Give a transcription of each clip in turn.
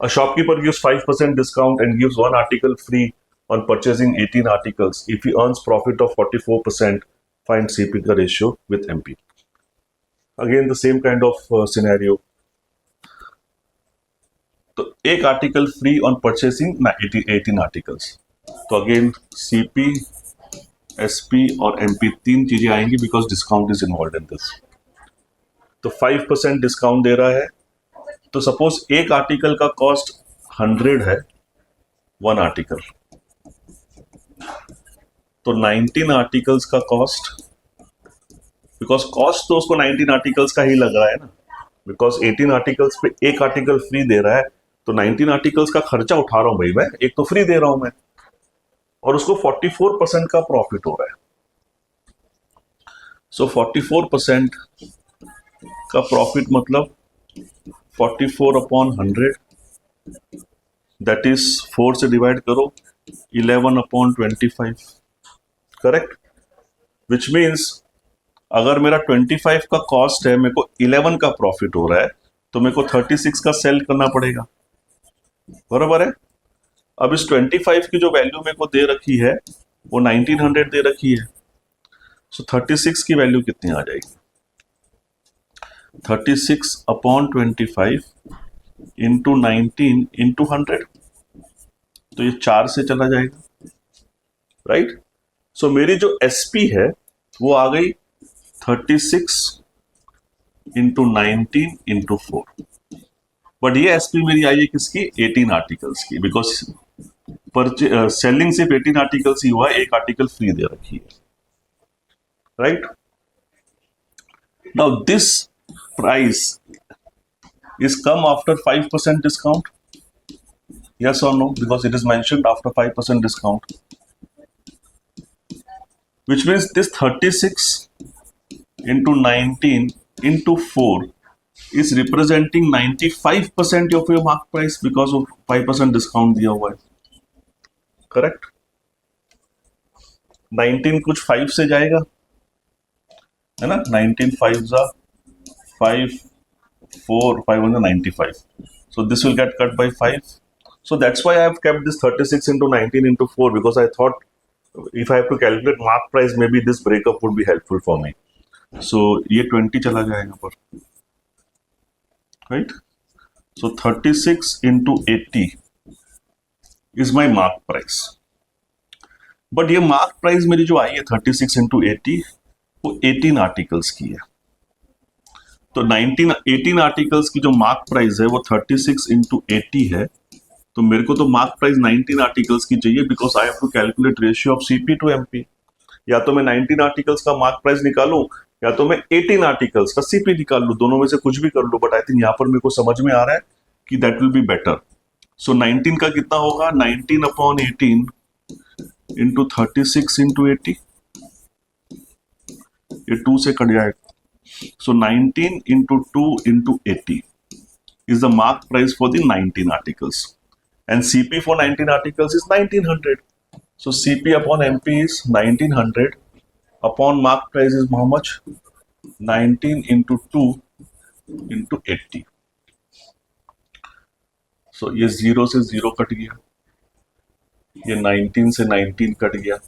A shopkeeper gives 5% discount and gives one article free on purchasing 18 articles. If he earns profit of 44%, find CP का ratio with MP. Again the same kind of scenario. तो एक article free on purchasing 18 articles. तो again CP, SP और MP तीन चीजें आएंगी because discount is involve in this. तो 5% discount दे रहा है. तो सपोज एक आर्टिकल का कॉस्ट 100 है, वन आर्टिकल. तो 19 आर्टिकल्स का कॉस्ट, बिकॉज कॉस्ट तो उसको 19 आर्टिकल्स का ही लग रहा है ना, बिकॉज 18 आर्टिकल्स पे एक आर्टिकल फ्री दे रहा है. तो 19 आर्टिकल्स का खर्चा उठा रहा हूं भाई मैं, एक तो फ्री दे रहा हूं मैं, और उसको 44% का प्रॉफिट हो रहा है. सो 44% का प्रॉफिट मतलब 44 अपॉन 100, दैट इज 4 से डिवाइड करो, 11 अपॉन 25. करेक्ट. विच मीन्स अगर मेरा 25 का कॉस्ट है, मेरे को 11 का प्रॉफिट हो रहा है, तो मेरे को 36 का सेल करना पड़ेगा. बराबर है. अब इस 25 की जो वैल्यू मेरे को दे रखी है वो 1900 दे रखी है. सो 36 की वैल्यू कितनी आ जाएगी? 36 अपॉन 25 इंटू 19 इंटू 100. तो ये 4 से चला जाएगा. राइट. सो मेरी जो SP है वो आ गई 36 इंटू 19 इंटू 4. बट ये SP मेरी आई है किसकी? 18 आर्टिकल्स की, बिकॉज सेलिंग सिर्फ 18 आर्टिकल्स ही हुआ है, एक आर्टिकल फ्री दे रखी है. Right. Now this price is come after 5% discount? Yes or no? Because it is mentioned after 5% discount. Which means this 36 into 19 into 4 is representing 95% of your mark price because of 5% discount दिया हुआ है. Correct? 19 कुछ 5 से जाएगा है ना. 19 5 जा 5 4 595. So this will get cut by 5. So that's why I have kept this 36 into 19 into 4, because I thought if I have to calculate mark price, maybe this breakup would be helpful for me. So ये 20 चला जाएगा पर. Right? So 36 into 80 is my mark price. But ये mark price मेरी जो आई है 36 into 80 वो 18 articles की है. तो 18 आर्टिकल्स की जो मार्क प्राइस है वो 36 इंटू 80 है. तो मेरे को तो मार्क प्राइस 19 आर्टिकल्स की चाहिए, because I have to calculate ratio of CP to MP. या तो मैं 19 आर्टिकल्स का मार्क प्राइस निकालूं, या तो मैं 18 आर्टिकल्स का CP निकाल लूं. दोनों में से कुछ भी कर लूं, बट आई थिंक यहाँ पर मेरे को समझ में आ रहा है कि दैट विल बी बेटर. सो 19 का कितना होगा? 19 अपॉन 18 इंटू 36 इंटू 80. ये 2 से कट जाएगा. So 19 into 2 into 80 is the mark price for the 19 articles, and CP for 19 articles is 1900. So CP upon MP is 1900 upon mark price is how much? 19 into 2 into 80. So ये 0 से 0 cut गया, ये 19 से 19 cut गया,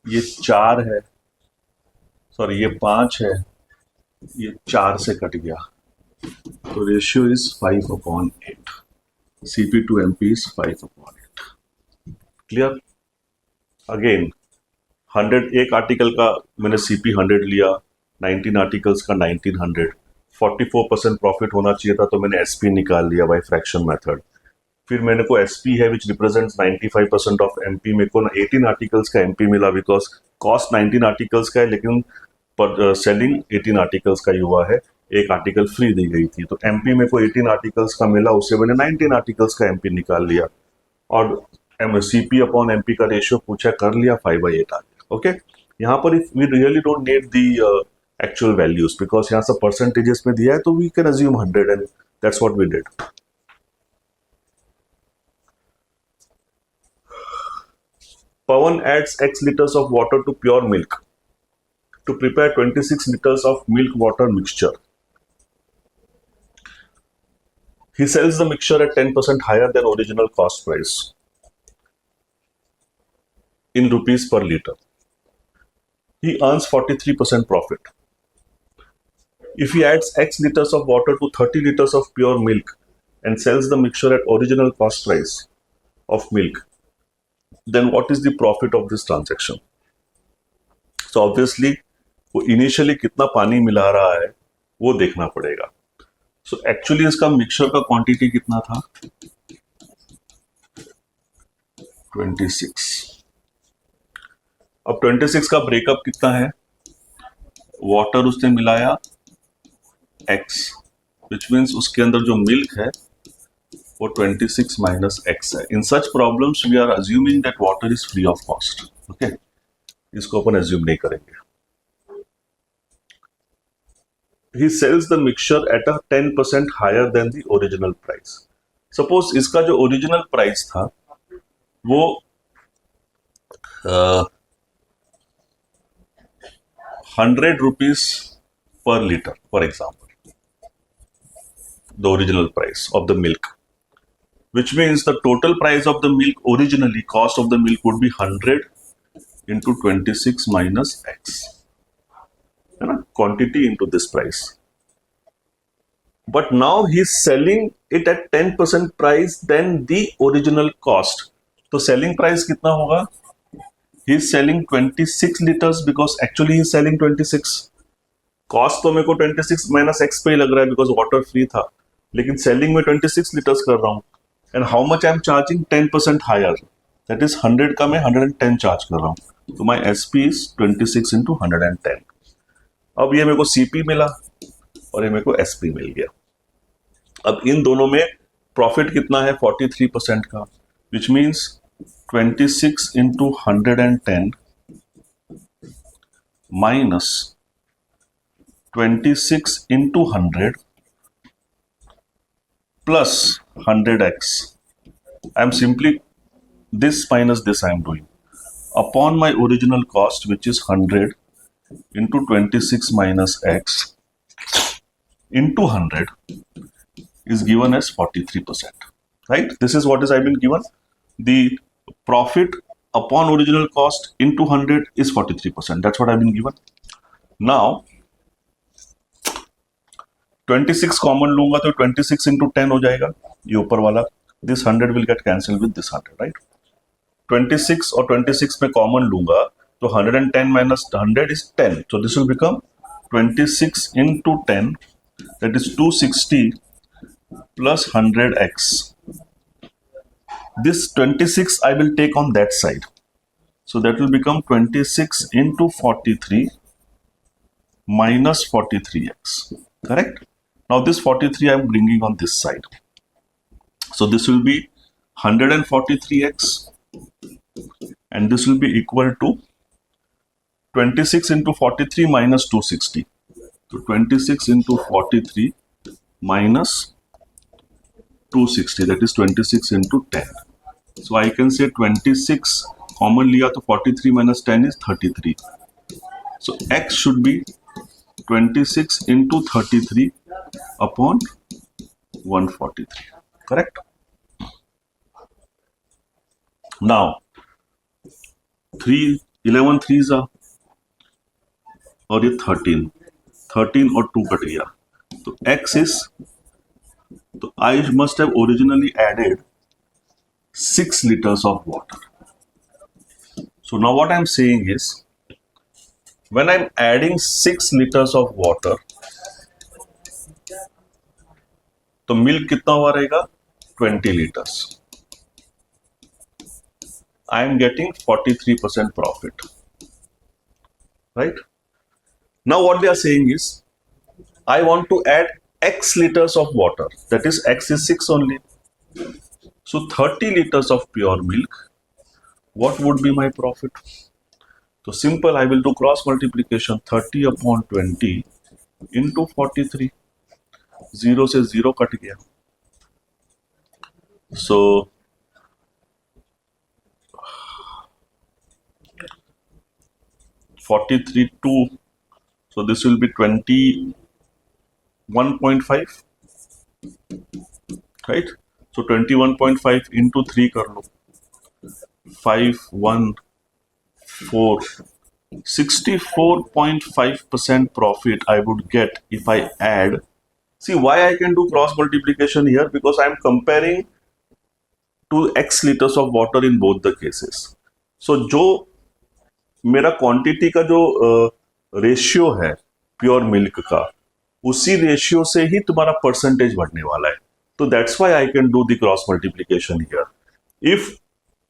ये 4 है, sorry ये 5 है, ये 4 से कट गया. तो ratio is 5 upon 8. CP to MP is 5 upon 8. Clear. Again 100 एक आर्टिकल का मैंने CP 100 लिया, 19 आर्टिकल्स का 1900. 44% प्रॉफिट होना चाहिए था, तो मैंने SP निकाल लिया बाय फ्रैक्शन मेथड. फिर मैंने को SP है विच रिप्रेजेंट्स 95% ऑफ MP. मेरे को 18 आर्टिकल्स का MP मिला, बिकॉज कॉस्ट 19 आर्टिकल्स का है, लेकिन पर सेलिंग 18 आर्टिकल्स का ही हुआ है, एक आर्टिकल फ्री दी गई थी. तो MP मेरे को 18 आर्टिकल्स का मिला, उससे मैंने 19 आर्टिकल्स का MP निकाल लिया, और CP अपॉन MP का रेशियो पूछा, कर लिया, 5/8 आ गया. ओके. यहाँ पर we really don't need the actual values, because यहाँ सब परसेंटेजेस में दिया है, तो we can assume 100 and that's what we did. Pawan adds X liters of water to pure milk to prepare 26 liters of milk water mixture. He sells the mixture at 10% higher than original cost price in rupees per liter. He earns 43% profit. If he adds X liters of water to 30 liters of pure milk and sells the mixture at original cost price of milk, then what is the profit of this transaction? So obviously वो initially कितना पानी मिला रहा है वो देखना पड़ेगा. So actually इसका मिक्सचर का क्वांटिटी कितना था? 26. अब 26 का ब्रेकअप कितना है? वाटर उसने मिलाया x, विच मीन्स उसके अंदर जो मिल्क है वो 26 माइनस x है. In such problems we are assuming that water is free of cost. Okay, इसको अपन अज्यूम नहीं करेंगे. He sells the mixture at a 10% higher than the original price. Suppose इसका जो ओरिजिनल प्राइस था वो 100 rupees per liter, for example, the original price of the milk, which means the total price of the milk originally, cost of the milk would be 100 into 26 minus x, है ना, quantity into this price. But now he's selling it at 10% price than the original cost. तो selling price कितना होगा? He's selling 26 liters because actually he's selling 26. Cost तो मेरे को 26 minus x पे ही लग रहा है because water free था, लेकिन selling में 26 liters कर रहा हूँ. And how much I'm charging? 10% higher. That is 100 का मैं 110 charge कर रहा हूँ. तो my SP is 26 into 110. अब ये मेरे को CP मिला और ये मेरे को SP मिल गया. अब इन दोनों में प्रॉफिट कितना है? 43% का, which means 26 into 110 minus 26 into 100 plus 100x. I am simply this minus this I am doing upon my original cost, which is 100 into 26 minus x into 100 is given as 43%, right? This is what is I've been given. The profit upon original cost into 100 is 43%. That's what I've been given. Now 26 common लूंगा तो 26 into 10 हो जाएगा, ये ऊपर वाला. This 100 will get cancelled with this 100, right? 26 और 26 में common लूंगा तो 110 minus 100 is 10. So this will become 26 into 10, that is 260 plus 100x. This 26 I will take on that side. So that will become 26 into 43 minus 43x. Correct? Now this 43 I am bringing on this side. So this will be 143x and this will be equal to 26 into 43 minus 260. So 26 into 43 minus 260, that is 26 into 10. So I can say 26 common लिया तो 43 minus 10 is 33. So x should be 26 into 33 upon 143. Correct? Now 11 threes are और ये 13 और 2 cut गया तो x is, तो I must have originally added 6 liters of water. So now what I'm saying is, when I'm adding 6 liters of water, तो milk कितना हुआ रहेगा? 20 liters. I am getting 43% profit. Right? Now what they are saying is, I want to add X liters of water. That is, X is 6 only. So 30 liters of pure milk. What would be my profit? So simple, I will do cross multiplication. 30 upon 20 into 43. 0 से 0 cut गया. So 43 2. So this will be 21.5. Right. So 21.5 into 3 कर लो, 514, 64.5% profit I would get if I add. See why I can do cross multiplication here, because I am comparing to x liters of water in both the cases. So जो मेरा quantity का जो ratio है pure milk का, उसी ratio से ही तुम्हारा percentage बढ़ने वाला है. तो that's why I can do the cross multiplication here. If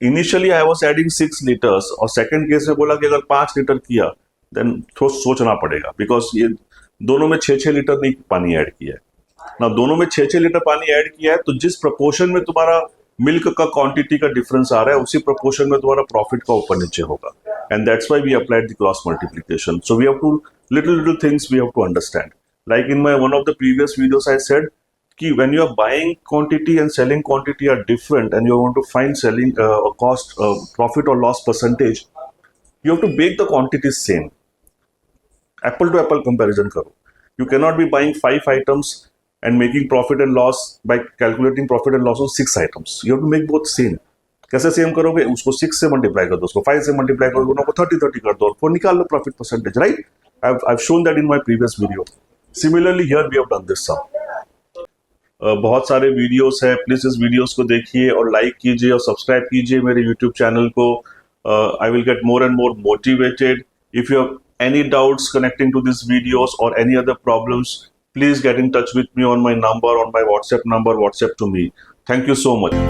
initially I was adding 6 litres और सेकंड केस में बोला कि अगर 5 लीटर किया, देन थोड़ा सोचना पड़ेगा, बिकॉज ये दोनों में 6-6 लीटर नहीं पानी ऐड किया है ना. दोनों में 6-6 लीटर पानी ऐड किया है, तो जिस प्रपोर्शन में तुम्हारा मिल्क का क्वांटिटी का डिफरेंस आ रहा है, उसी प्रपोर्शन में तुम्हारा प्रॉफिट का ऊपर नीचे होगा. And that's why we applied the cross multiplication. So we have to little things we have to understand. Like in my one of the previous videos I said कि when you are buying quantity and selling quantity are different, and you want to find selling cost profit or loss percentage, you have to make the quantities same. Apple to apple comparison करो. You cannot be buying 5 items and making profit and loss by calculating profit and loss on 6 items. You have to make both same. कैसे same करोगे? उसको 6 से multiply कर दो, उसको 5 से multiply कर दो, दोनों को 30-30 कर दो और निकाल लो profit percentage. Right? I've shown that in my previous video. Similarly here we have done this sum. बहुत सारे वीडियोस है, प्लीज इस वीडियोस को देखिए और लाइक कीजिए और सब्सक्राइब कीजिए मेरे यूट्यूब चैनल को. I will get more and more motivated. If you have any doubts connecting to these videos or any other problems, please get in touch with me on my number, on my WhatsApp number. WhatsApp to me. Thank you so much.